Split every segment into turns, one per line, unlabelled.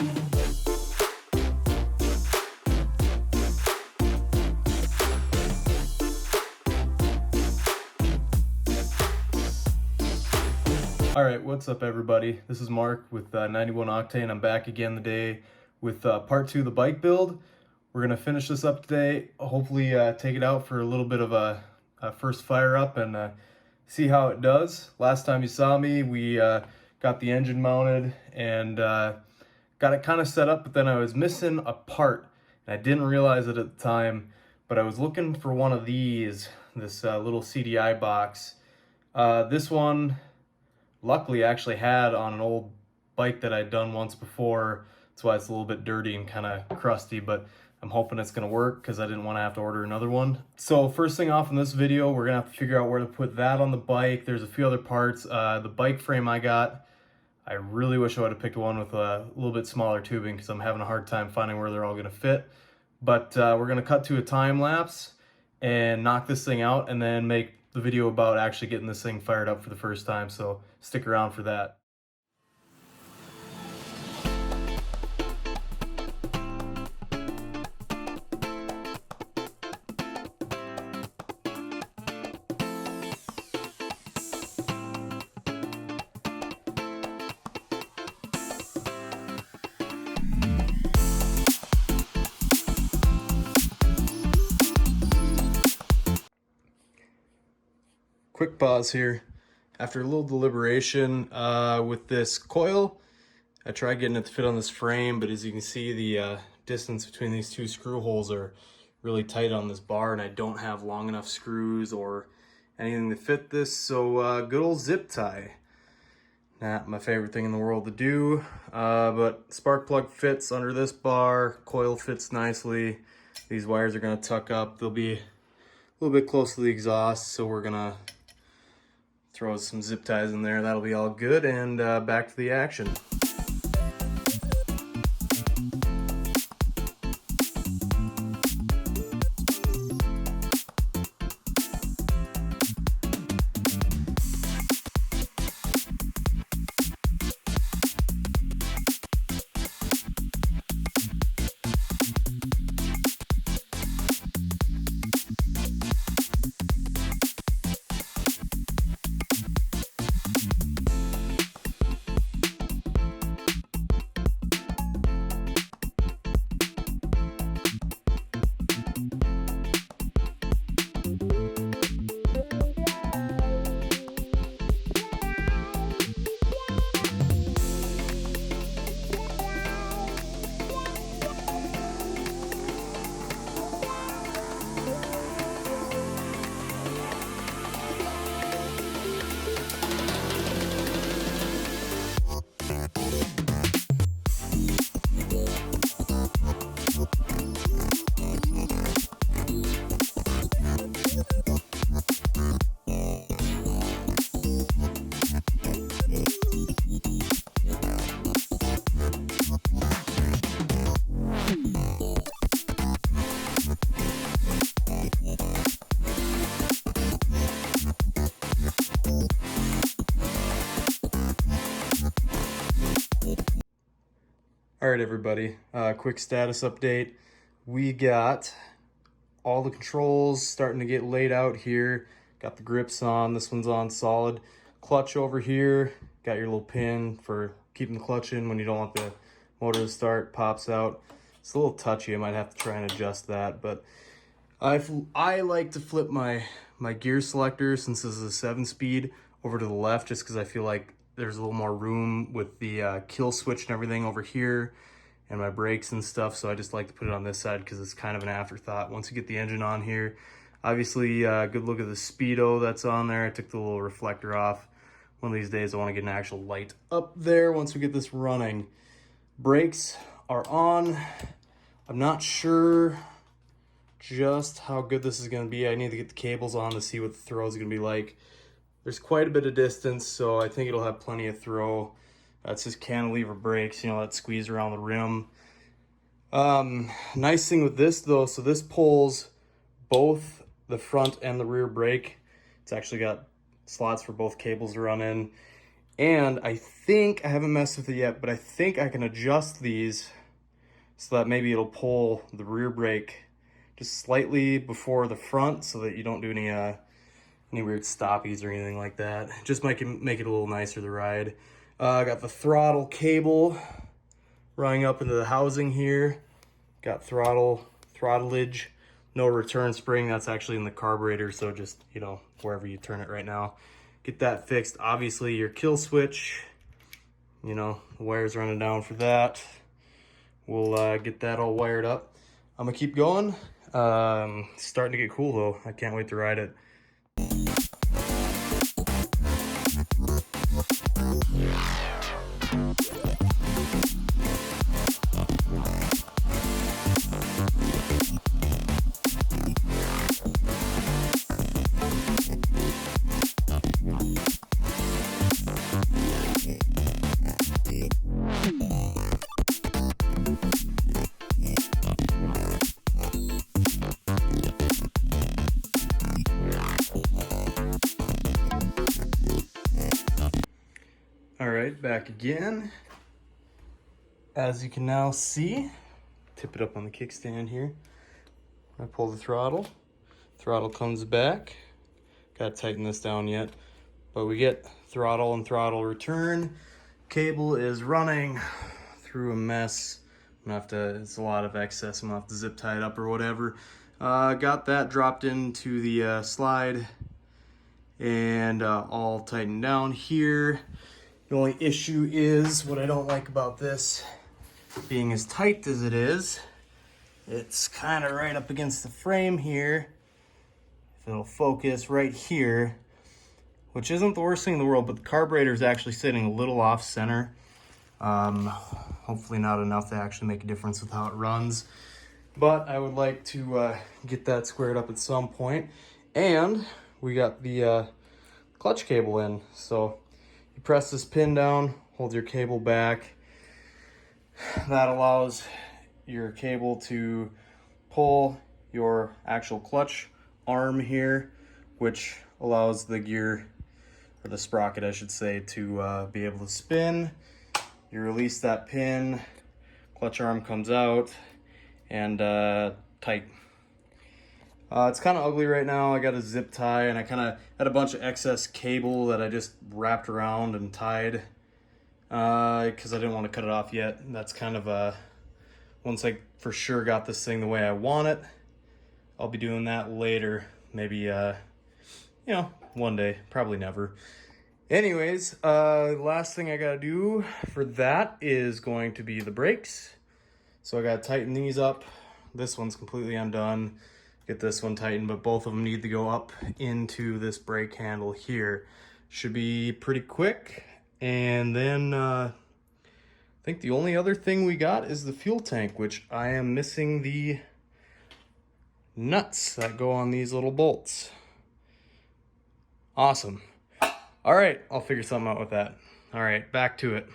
All right, what's up everybody? This is Mark with 91 Octane. I'm back again today with part 2 of the bike build. We're gonna finish this up today, hopefully take it out for a little bit of a first fire up and see how it does. Last time you saw me, we got the engine mounted and got it kind of set up, but then I was missing a part and I didn't realize it at the time, but I was looking for one of these, this little CDI box. This one luckily I actually had on an old bike that I'd done once before. That's why it's a little bit dirty and kind of crusty, but I'm hoping it's gonna work because I didn't want to have to order another one. So first thing off in this video, we're gonna have to figure out where to put that on the bike. There's a few other parts. The bike frame I got, I really wish I would have picked one with a little bit smaller tubing because I'm having a hard time finding where they're all gonna fit. But we're gonna cut to a time lapse and knock this thing out and then make the video about actually getting this thing fired up for the first time, so stick around for that. Quick pause here. After a little deliberation with this coil, I tried getting it to fit on this frame, but as you can see, the distance between these two screw holes are really tight on this bar, and I don't have long enough screws or anything to fit this, so good old zip tie. Not my favorite thing in the world to do, but spark plug fits under this bar, coil fits nicely. These wires are gonna tuck up. They'll be a little bit close to the exhaust, so we're gonna throw some zip ties in there. That'll be all good, and back to the action. All right, everybody, quick status update. We got all the controls starting to get laid out here. Got the grips on, this one's on solid. Clutch over here, got your little pin for keeping the clutch in when you don't want the motor to start, pops out. It's a little touchy, I might have to try and adjust that, but I like to flip my gear selector, since this is a 7-speed, over to the left just because I feel like there's a little more room with the kill switch and everything over here and my brakes and stuff. So I just like to put it on this side because it's kind of an afterthought. Once you get the engine on here, obviously good look at the speedo that's on there. I took the little reflector off. One of these days I want to get an actual light up there once we get this running. Brakes are on. I'm not sure just how good this is going to be. I need to get the cables on to see what the throw is going to be like. There's quite a bit of distance, so I think it'll have plenty of throw. That's just cantilever brakes, you know, that squeeze around the rim. Nice thing with this though, so this pulls both the front and the rear brake. It's actually got slots for both cables to run in. And I think, I haven't messed with it yet, but I think I can adjust these so that maybe it'll pull the rear brake just slightly before the front so that you don't do any weird stoppies or anything like that. Just make it a little nicer to ride. I got the throttle cable running up into the housing here. Got throttlage, no return spring. That's actually in the carburetor, so just, you know, wherever you turn it right now. Get that fixed. Obviously your kill switch, you know, the wire's running down for that. We'll get that all wired up. I'm gonna keep going. Starting to get cool though. I can't wait to ride it. All right, back again. As you can now see, tip it up on the kickstand here. I pull the throttle comes back. Gotta tighten this down yet, but we get throttle and throttle return. Cable is running through a mess. I'm gonna have to, it's a lot of excess. I'm gonna have to zip tie it up or whatever. Got that dropped into the slide and all tightened down here. The only issue is, what I don't like about this being as tight as it is, it's kind of right up against the frame here. If it'll focus right here, which isn't the worst thing in the world, but the carburetor is actually sitting a little off center. Hopefully not enough to actually make a difference with how it runs. But I would like to get that squared up at some point. And we got the clutch cable in. So you press this pin down, hold your cable back. That allows your cable to pull your actual clutch arm here, which allows the gear, or the sprocket I should say, to be able to spin. You release that pin, clutch arm comes out, and tight. It's kind of ugly right now. I got a zip tie, and I kind of had a bunch of excess cable that I just wrapped around and tied because I didn't want to cut it off yet. And that's kind of once I for sure got this thing the way I want it, I'll be doing that later. Maybe, you know, one day, probably never. Anyways, last thing I gotta do for that is going to be the brakes. So I gotta tighten these up. This one's completely undone. Get this one tightened, but both of them need to go up into this brake handle here. Should be pretty quick. And then I think the only other thing we got is the fuel tank, which I am missing the nuts that go on these little bolts. Awesome. All right, I'll figure something out with that. All right, back to it.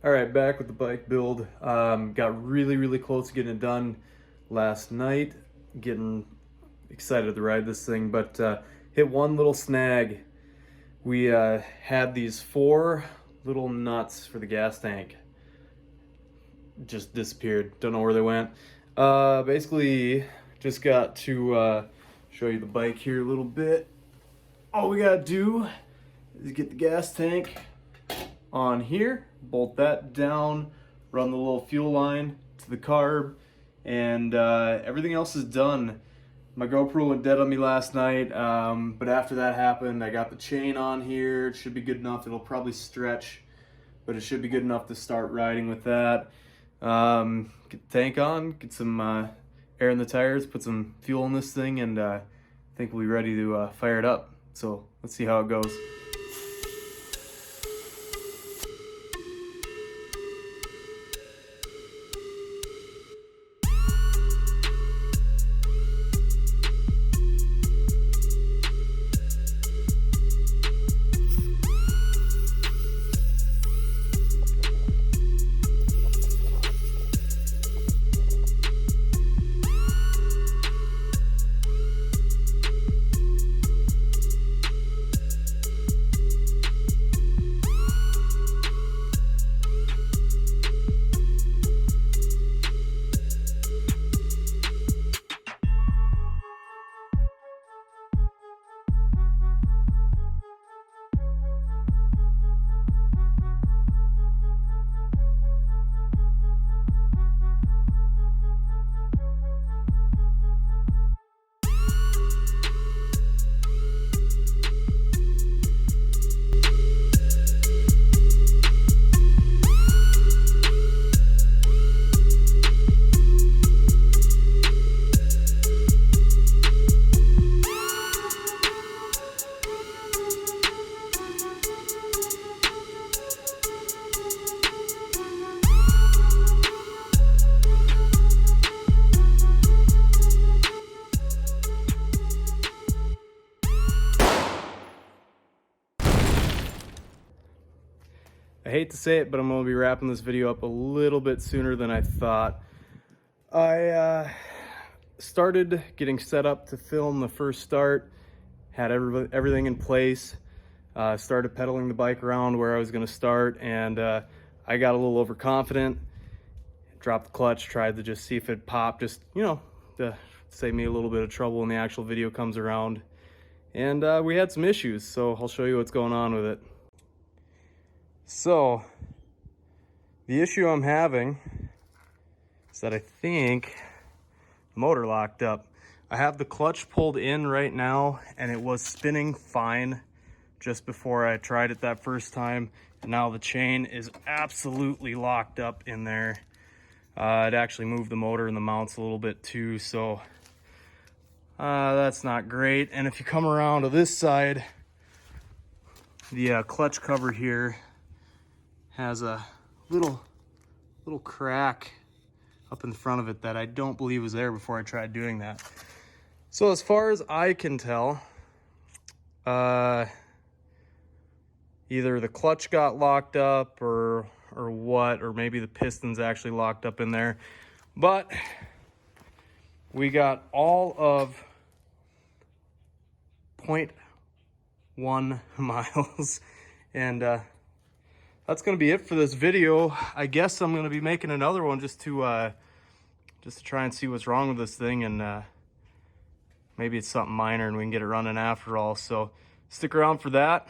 All right, back with the bike build. Got really close to getting it done last night. Getting excited to ride this thing, but hit one little snag. We had these 4 little nuts for the gas tank. Just disappeared. Don't know where they went. Basically, just got to show you the bike here a little bit. All we gotta do is get the gas tank on here, bolt that down, run the little fuel line to the carb, and everything else is done. My GoPro went dead on me last night, but after that happened, I got the chain on here. It should be good enough. It'll probably stretch, but it should be good enough to start riding with that. Get the tank on, get some air in the tires, put some fuel in this thing, and I think we'll be ready to fire it up. So let's see how it goes. I hate to say it, but I'm going to be wrapping this video up a little bit sooner than I thought. I started getting set up to film the first start, had everything in place, started pedaling the bike around where I was going to start, and I got a little overconfident, dropped the clutch, tried to just see if it popped, just, you know, to save me a little bit of trouble when the actual video comes around. And we had some issues, so I'll show you what's going on with it. So, the issue I'm having is that I think the motor locked up. I have the clutch pulled in right now, and it was spinning fine just before I tried it that first time. And now the chain is absolutely locked up in there. It actually moved the motor and the mounts a little bit too, so that's not great. And if you come around to this side, the clutch cover here has a little crack up in the front of it that I don't believe was there before I tried doing that. So as far as I can tell, either the clutch got locked up or what, or maybe the piston's actually locked up in there. But we got all of 0.1 miles, and that's going to be it for this video. I guess I'm going to be making another one just to try and see what's wrong with this thing, and maybe it's something minor and we can get it running after all. So stick around for that.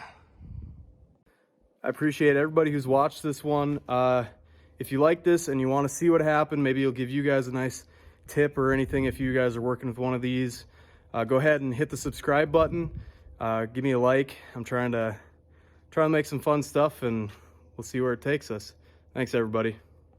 I appreciate everybody who's watched this one. If you like this and you want to see what happened, maybe it'll give you guys a nice tip or anything if you guys are working with one of these. Go ahead and hit the subscribe button. Give me a like. I'm trying to make some fun stuff, and we'll see where it takes us. Thanks, everybody.